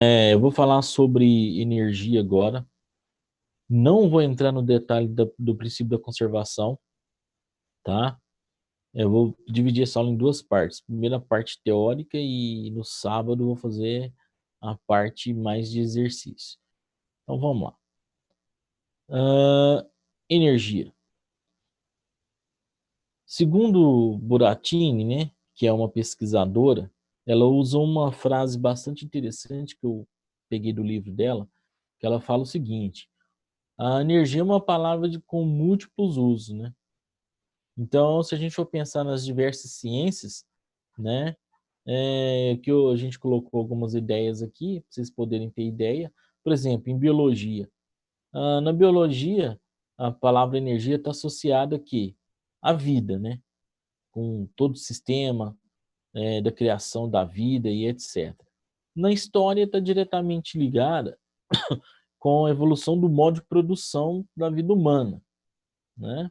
Eu vou falar sobre energia agora. Não vou entrar no detalhe do princípio da conservação, tá? Eu vou dividir essa aula em duas partes. Primeira parte teórica e no sábado vou fazer a parte mais de exercício. Então vamos lá. Energia. Segundo Buratini, né, que é uma pesquisadora, ela usa uma frase bastante interessante que eu peguei do livro dela, que ela fala o seguinte: a energia é uma palavra com múltiplos usos, né? Então, se a gente for pensar nas diversas ciências, né, a gente colocou algumas ideias aqui, para vocês poderem ter ideia. Por exemplo, em biologia. Na biologia, a palavra energia está associada aqui à vida, né? Com todo o sistema da criação da vida e etc. Na história, está diretamente ligada com a evolução do modo de produção da vida humana, né?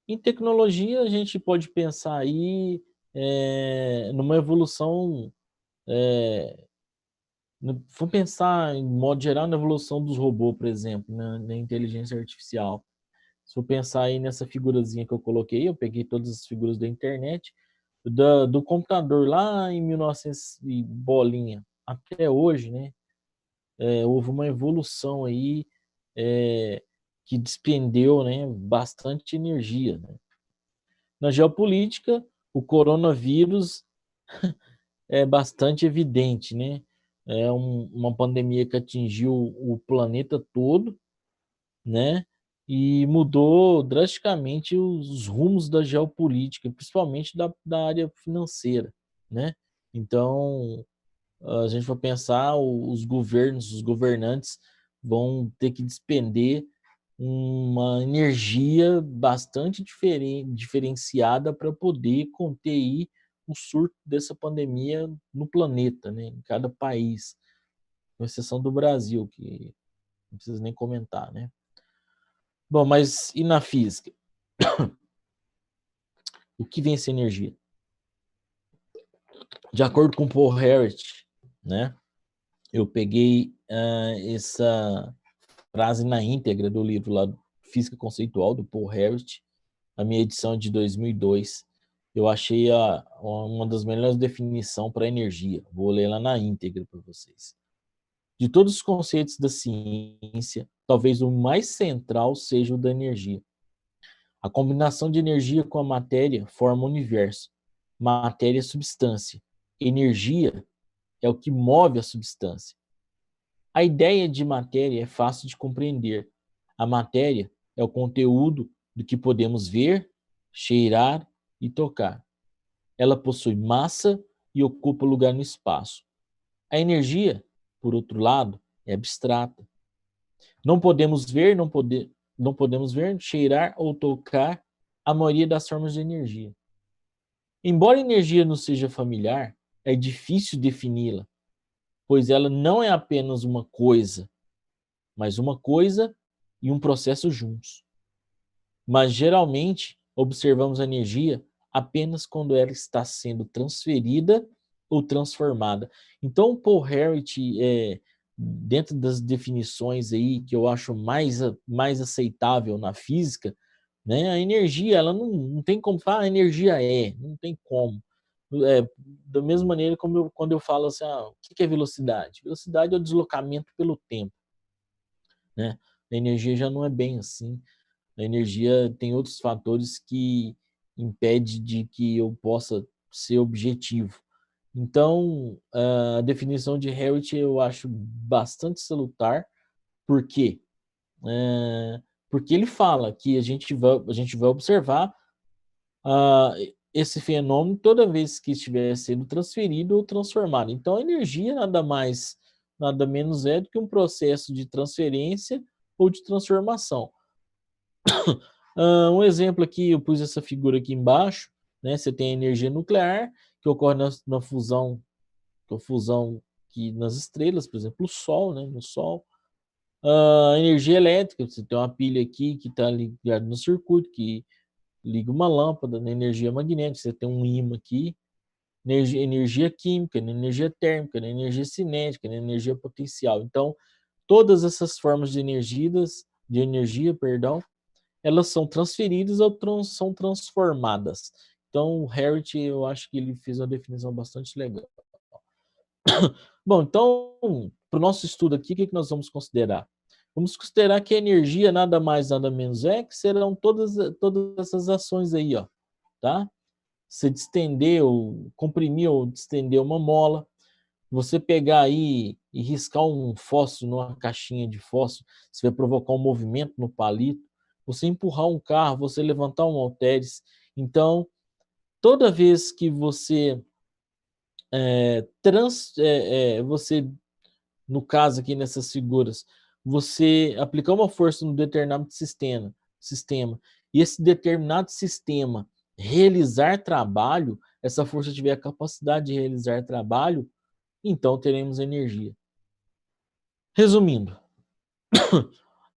Em tecnologia, a gente pode pensar aí numa evolução, vamos pensar, em modo geral, na evolução dos robôs, por exemplo, na inteligência artificial. Se eu pensar aí nessa figurazinha que eu coloquei, eu peguei todas as figuras da internet, do computador lá em 1900 e bolinha, até hoje, né? Houve uma evolução aí que despendeu, né, bastante energia, né? Na geopolítica, o coronavírus é bastante evidente, né? É uma pandemia que atingiu o planeta todo, né? E mudou drasticamente os rumos da geopolítica, principalmente da área financeira, né? Então, a gente vai pensar, os governos, os governantes vão ter que despender uma energia bastante diferenciada para poder conter aí o surto dessa pandemia no planeta, né, em cada país, com exceção do Brasil, que não precisa nem comentar, né? Bom, mas e na física? O que vem essa energia? De acordo com Paul Harrit, né, eu peguei essa frase na íntegra do livro lá, Física Conceitual, do Paul Harrit, a minha edição de 2002. Eu achei uma das melhores definições para energia. Vou ler lá na íntegra para vocês. De todos os conceitos da ciência, talvez o mais central seja o da energia. A combinação de energia com a matéria forma o universo. Matéria é substância. Energia é o que move a substância. A ideia de matéria é fácil de compreender. A matéria é o conteúdo do que podemos ver, cheirar e tocar. Ela possui massa e ocupa lugar no espaço. A energia, por outro lado, é abstrata. Não podemos ver, não podemos ver, cheirar ou tocar a maioria das formas de energia. Embora a energia nos seja familiar, é difícil defini-la, pois ela não é apenas uma coisa, mas uma coisa e um processo juntos. Mas geralmente observamos a energia apenas quando ela está sendo transferida ou transformada. Então, Paul Harrit, dentro das definições aí que eu acho mais aceitável na física, né, a energia, ela não tem como falar, a energia não tem como. Da mesma maneira como quando eu falo assim, o que é velocidade? Velocidade é o deslocamento pelo tempo, né? A energia já não é bem assim. A energia tem outros fatores que impede de que eu possa ser objetivo. Então, a definição de Harrit eu acho bastante salutar, por quê? Porque ele fala que a gente vai observar uh, esse fenômeno toda vez que estiver sendo transferido ou transformado. Então, a energia nada menos é do que um processo de transferência ou de transformação. Um exemplo aqui, eu pus essa figura aqui embaixo, né? Você tem a energia nuclear, que ocorre na fusão, que nas estrelas, por exemplo, o Sol, né? No Sol. A energia elétrica, você tem uma pilha aqui que está ligada no circuito, que liga uma lâmpada, na energia magnética, você tem um ímã aqui, energia química, na energia térmica, na energia cinética, na energia potencial. Então, todas essas formas de energia, perdão, elas são transferidas ou são transformadas. Então, o Harrit, eu acho que ele fez uma definição bastante legal. Bom, então, para o nosso estudo aqui, o que nós vamos considerar? Vamos considerar que a energia nada mais, nada menos é que serão todas essas ações aí, ó, tá? Você distender, ou comprimir ou distender uma mola, você pegar aí e riscar um fósforo numa caixinha de fósforo, você vai provocar um movimento no palito, você empurrar um carro, você levantar um halteres. Então, toda vez que você você, no caso aqui nessas figuras, você aplicar uma força num determinado sistema, e esse determinado sistema realizar trabalho, essa força tiver a capacidade de realizar trabalho, então teremos energia. Resumindo,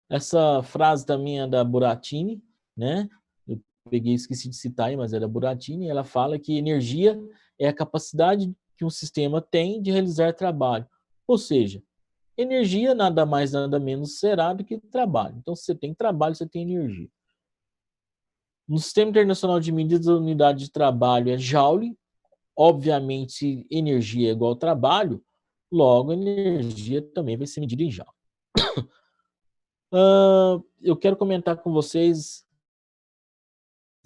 essa frase também é da Buratini, né? Eu esqueci de citar aí, mas é da Buratini. Ela fala que energia é a capacidade que um sistema tem de realizar trabalho. Ou seja, energia nada mais, nada menos será do que trabalho. Então, se você tem trabalho, você tem energia. No Sistema Internacional de Medidas, a unidade de trabalho é Joule. Obviamente, se energia é igual ao trabalho, logo a energia também vai ser medida em Joule. Eu quero comentar com vocês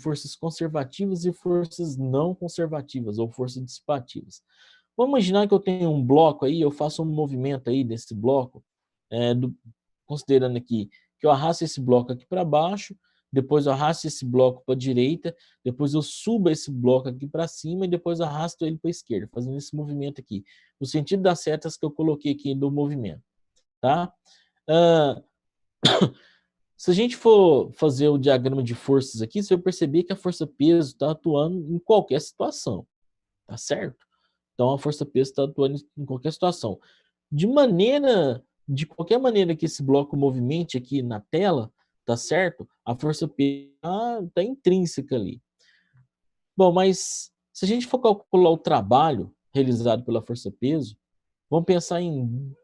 forças conservativas e forças não conservativas, ou forças dissipativas. Vamos imaginar que eu tenho um bloco aí, eu faço um movimento aí desse bloco, considerando aqui que eu arrasto esse bloco aqui para baixo, depois eu arrasto esse bloco para a direita, depois eu subo esse bloco aqui para cima e depois arrasto ele para a esquerda, fazendo esse movimento aqui, no sentido das setas que eu coloquei aqui do movimento, tá? Se a gente for fazer o diagrama de forças aqui, você vai perceber que a força-peso está atuando em qualquer situação, tá certo? Então, a força-peso está atuando em qualquer situação. De qualquer maneira que esse bloco movimente aqui na tela, tá certo? A força-peso está intrínseca ali. Bom, mas se a gente for calcular o trabalho realizado pela força-peso, vamos pensar em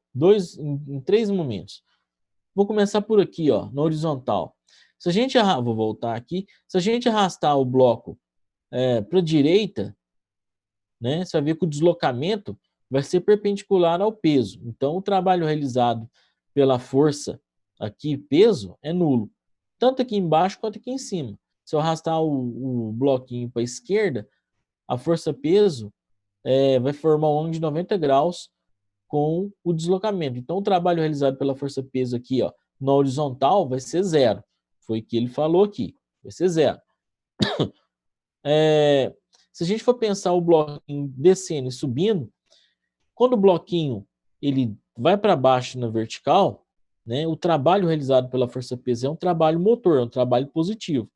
três momentos. Vou começar por aqui, ó, na horizontal. Se a gente vou voltar aqui. Se a gente arrastar o bloco para a direita, né, você vai ver que o deslocamento vai ser perpendicular ao peso. Então, o trabalho realizado pela força aqui, peso, é nulo. Tanto aqui embaixo quanto aqui em cima. Se eu arrastar o bloquinho para a esquerda, a força-peso vai formar um ângulo de 90 graus com o deslocamento. Então, o trabalho realizado pela força-peso aqui, ó, na horizontal, vai ser zero. Foi o que ele falou aqui, vai ser zero. Se a gente for pensar o bloquinho descendo e subindo, quando o bloquinho ele vai para baixo na vertical, né, o trabalho realizado pela força-peso é um trabalho motor, é um trabalho positivo.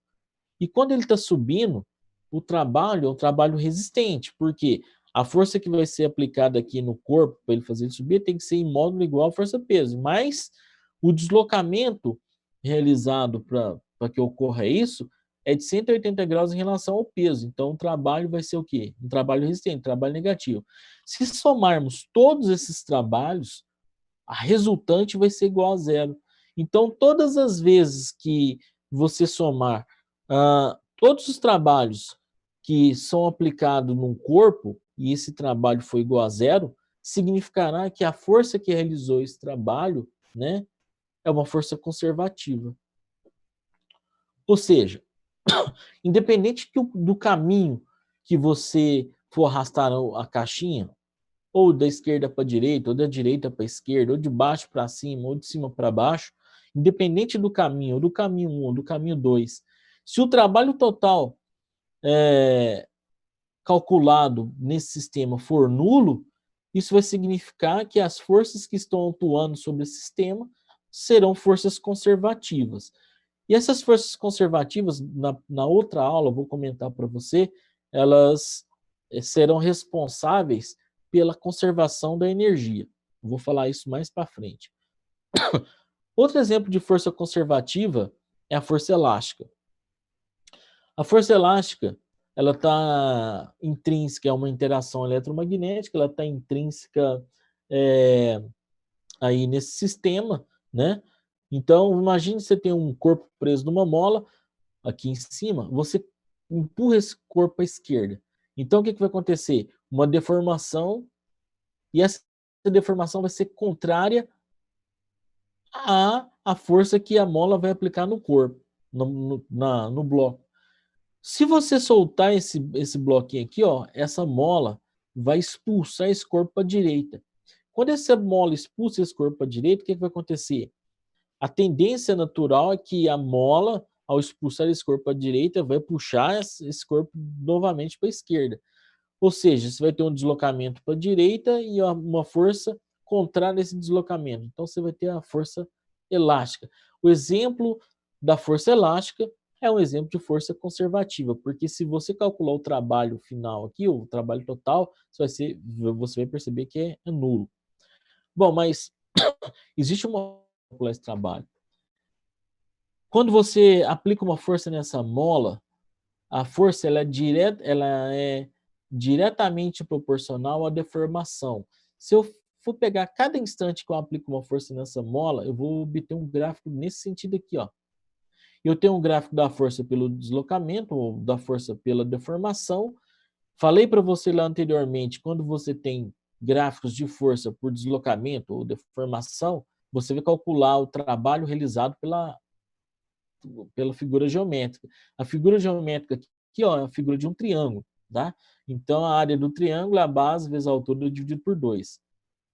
E quando ele está subindo, o trabalho é um trabalho resistente, porque a força que vai ser aplicada aqui no corpo para ele fazer ele subir tem que ser em módulo igual à força-peso, mas o deslocamento realizado para que ocorra isso é de 180 graus em relação ao peso. Então, o trabalho vai ser o quê? Um trabalho resistente, um trabalho negativo. Se somarmos todos esses trabalhos, a resultante vai ser igual a zero. Então, todas as vezes que você somar todos os trabalhos que são aplicados num corpo, e esse trabalho foi igual a zero, significará que a força que realizou esse trabalho, né, é uma força conservativa. Ou seja, independente do caminho que você for arrastar a caixinha, ou da esquerda para a direita, ou da direita para a esquerda, ou de baixo para cima, ou de cima para baixo, independente do caminho, ou do caminho 1, ou do caminho 2, se o trabalho total calculado nesse sistema for nulo, isso vai significar que as forças que estão atuando sobre esse sistema serão forças conservativas. E essas forças conservativas, na outra aula, eu vou comentar para você, elas serão responsáveis pela conservação da energia. Eu vou falar isso mais para frente. Outro exemplo de força conservativa é a força elástica. A força elástica, ela está intrínseca, é uma interação eletromagnética, ela está intrínseca aí nesse sistema, né? Então, imagine você tem um corpo preso numa mola, aqui em cima, você empurra esse corpo à esquerda. Então, o que vai acontecer? Uma deformação, e essa deformação vai ser contrária à força que a mola vai aplicar no corpo, no bloco. Se você soltar esse bloquinho aqui, ó, essa mola vai expulsar esse corpo para a direita. Quando essa mola expulsa esse corpo para a direita, o que vai acontecer? A tendência natural é que a mola, ao expulsar esse corpo para a direita, vai puxar esse corpo novamente para a esquerda. Ou seja, você vai ter um deslocamento para a direita e uma força contrária a esse deslocamento. Então, você vai ter a força elástica. O exemplo da força elástica é um exemplo de força conservativa, porque se você calcular o trabalho final aqui, o trabalho total, você vai perceber que é nulo. Bom, mas existe uma calcular esse trabalho. Quando você aplica uma força nessa mola, a força ela é diretamente proporcional à deformação. Se eu for pegar cada instante que eu aplico uma força nessa mola, eu vou obter um gráfico nesse sentido aqui, ó. Eu tenho um gráfico da força pelo deslocamento, ou da força pela deformação. Falei para você lá anteriormente, quando você tem gráficos de força por deslocamento ou deformação, você vai calcular o trabalho realizado pela figura geométrica. A figura geométrica aqui, ó, é a figura de um triângulo, tá? Então, a área do triângulo é a base vezes a altura dividido por 2.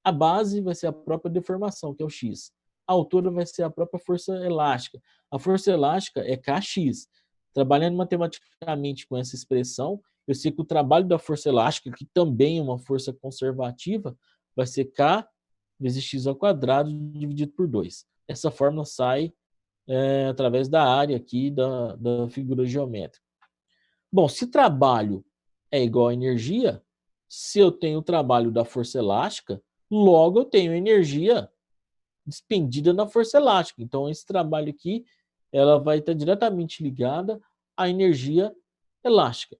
A base vai ser a própria deformação, que é o x. A altura vai ser a própria força elástica. A força elástica é Kx. Trabalhando matematicamente com essa expressão, eu sei que o trabalho da força elástica, que também é uma força conservativa, vai ser K vezes x ao quadrado dividido por 2. Essa fórmula sai através da área aqui da figura geométrica. Bom, se trabalho é igual a energia, se eu tenho o trabalho da força elástica, logo eu tenho energia despendida na força elástica. Então, esse trabalho aqui, ela vai estar diretamente ligada à energia elástica.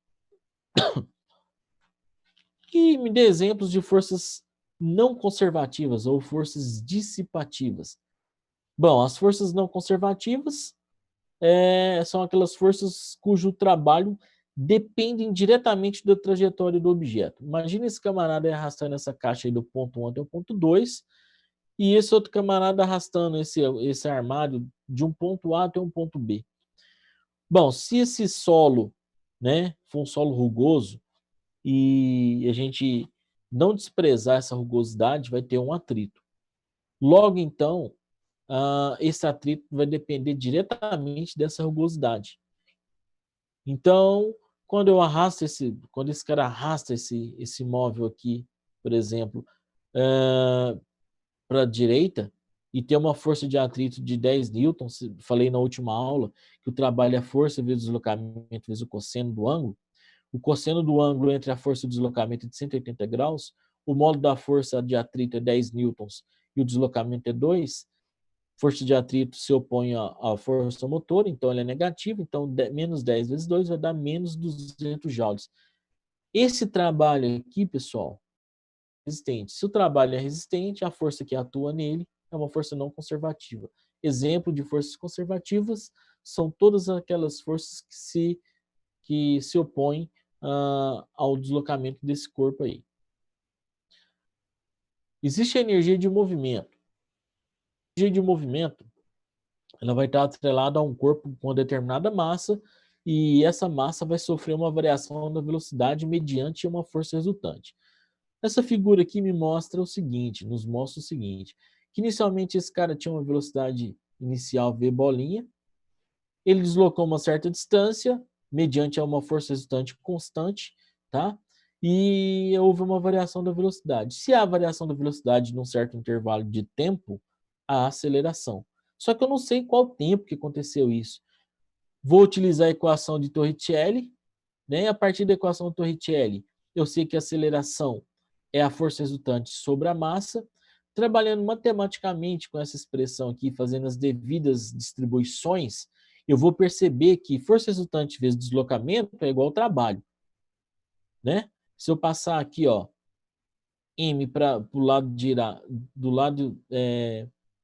E me dê exemplos de forças não conservativas ou forças dissipativas. Bom, as forças não conservativas são aquelas forças cujo trabalho dependem diretamente da trajetória do objeto. Imagina esse camarada arrastando essa caixa aí do ponto 1 até o ponto 2, e esse outro camarada arrastando esse armário de um ponto A até um ponto B. Bom, se esse solo, né, for um solo rugoso, e a gente não desprezar essa rugosidade, vai ter um atrito. Logo, então, esse atrito vai depender diretamente dessa rugosidade. Então, quando esse cara arrasta esse móvel aqui, por exemplo, para a direita, e tem uma força de atrito de 10 newtons, falei na última aula, que o trabalho é força vezes deslocamento vezes o cosseno do ângulo. O cosseno do ângulo entre a força e o deslocamento é de 180 graus, o módulo da força de atrito é 10 newtons e o deslocamento é 2, força de atrito se opõe à força motora, então ela é negativa, então menos 10 vezes 2 vai dar menos 200 joules. Esse trabalho aqui, pessoal, é resistente. Se o trabalho é resistente, a força que atua nele é uma força não conservativa. Exemplo de forças conservativas são todas aquelas forças que se opõem ao deslocamento desse corpo aí. Existe a energia de movimento. A energia de movimento ela vai estar atrelada a um corpo com determinada massa e essa massa vai sofrer uma variação da velocidade mediante uma força resultante. Essa figura aqui me mostra o seguinte, nos mostra o seguinte, que inicialmente esse cara tinha uma velocidade inicial v bolinha, ele deslocou uma certa distância mediante uma força resultante constante, tá? E houve uma variação da velocidade. Se há variação da velocidade num certo intervalo de tempo, há aceleração. Só que eu não sei qual tempo que aconteceu isso. Vou utilizar a equação de Torricelli, né? A partir da equação de Torricelli, eu sei que a aceleração é a força resultante sobre a massa. Trabalhando matematicamente com essa expressão aqui, fazendo as devidas distribuições, eu vou perceber que força resultante vezes deslocamento é igual ao trabalho. né? Se eu passar aqui, ó, M para o lado do lado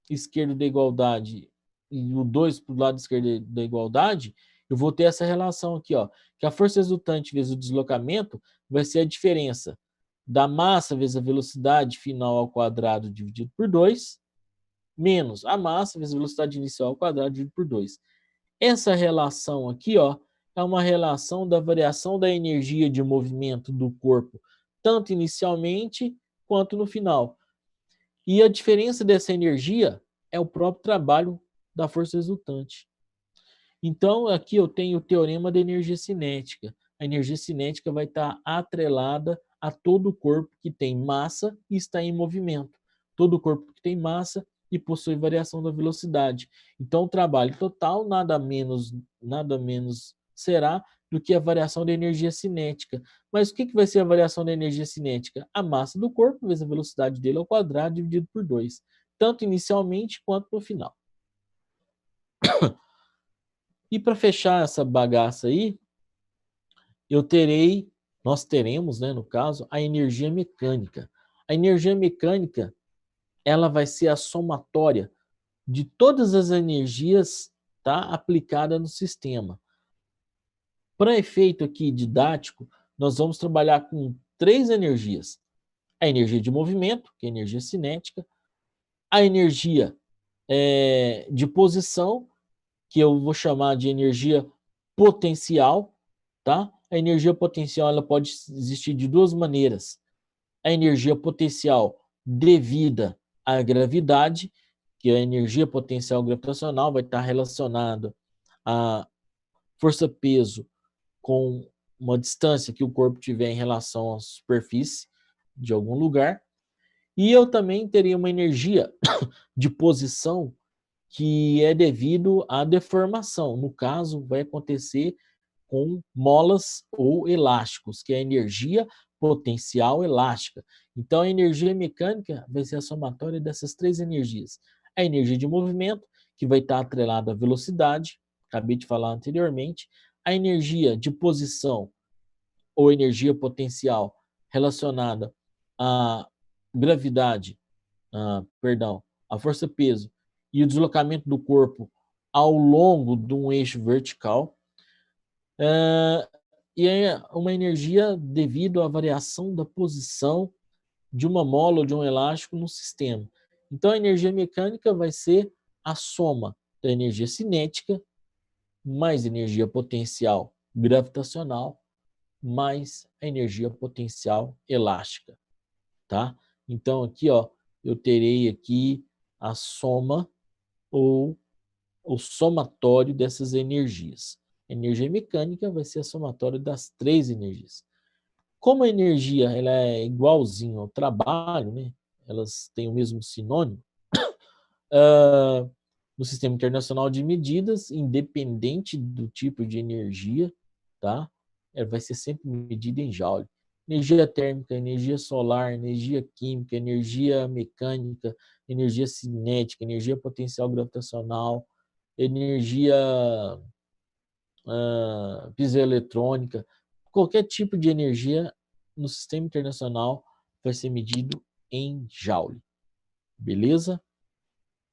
esquerdo da igualdade e o 2 para o lado esquerdo da igualdade, eu vou ter essa relação aqui, ó, que a força resultante vezes o deslocamento vai ser a diferença da massa vezes a velocidade final ao quadrado dividido por 2, menos a massa vezes a velocidade inicial ao quadrado dividido por 2. Essa relação aqui, ó, é uma relação da variação da energia de movimento do corpo, tanto inicialmente quanto no final. E a diferença dessa energia é o próprio trabalho da força resultante. Então, aqui eu tenho o teorema da energia cinética. A energia cinética vai estar atrelada a todo o corpo que tem massa e está em movimento. Todo corpo que tem massa e possui variação da velocidade. Então, o trabalho total nada menos será do que a variação da energia cinética. Mas o que vai ser a variação da energia cinética? A massa do corpo vezes a velocidade dele ao quadrado dividido por 2, tanto inicialmente quanto no final. E para fechar essa bagaça aí, nós teremos, né, no caso, a energia mecânica. A energia mecânica, ela vai ser a somatória de todas as energias, tá, aplicada no sistema. Para efeito aqui didático, nós vamos trabalhar com 3 energias. A energia de movimento, que é a energia cinética, a energia de posição, que eu vou chamar de energia potencial, tá? A energia potencial ela pode existir de duas maneiras. A energia potencial devida à gravidade, que a energia potencial gravitacional vai estar relacionada à força-peso com uma distância que o corpo tiver em relação à superfície de algum lugar. E eu também teria uma energia de posição que é devido à deformação. No caso, vai acontecer com molas ou elásticos, que é a energia potencial elástica. Então, a energia mecânica vai ser a somatória dessas 3 energias. A energia de movimento, que vai estar atrelada à velocidade, acabei de falar anteriormente. A energia de posição, ou energia potencial, relacionada à gravidade, a força-peso e o deslocamento do corpo ao longo de um eixo vertical. E é uma energia devido à variação da posição de uma mola ou de um elástico no sistema. Então, a energia mecânica vai ser a soma da energia cinética mais energia potencial gravitacional mais a energia potencial elástica, tá? Então, aqui, ó, eu terei aqui a soma ou o somatório dessas energias. A energia mecânica vai ser a somatória das 3 energias. Como a energia ela é igualzinho ao trabalho, né? Elas têm o mesmo sinônimo, no Sistema Internacional de Medidas, independente do tipo de energia, tá? Ela vai ser sempre medida em joule. Energia térmica, energia solar, energia química, energia mecânica, energia cinética, energia potencial gravitacional, energia pisoeletrônica, qualquer tipo de energia no Sistema Internacional vai ser medido em joule. Beleza?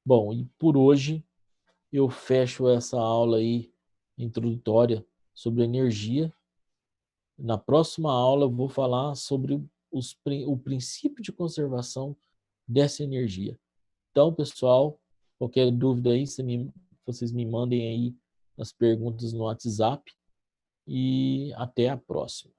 Bom, e por hoje eu fecho essa aula aí introdutória sobre energia. Na próxima aula eu vou falar sobre o princípio de conservação dessa energia. Então, pessoal, qualquer dúvida aí, vocês me mandem aí as perguntas no WhatsApp e até a próxima.